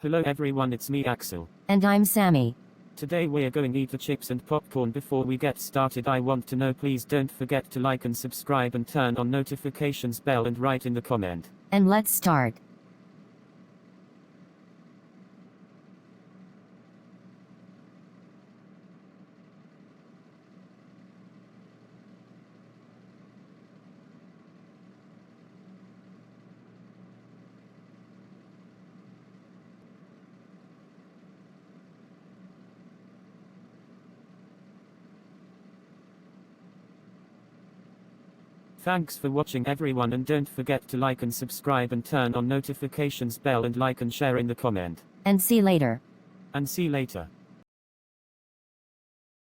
Hello everyone, it's me Axel. And I'm Sammy. Today we're going to eat the chips and popcorn. Before we get started, I want to know, please don't forget to like and subscribe and turn on notifications bell and write in the comment. And let's start. Thanks for watching everyone, and don't forget to like and subscribe and turn on notifications bell and like and share in the comment. And see later. And see later.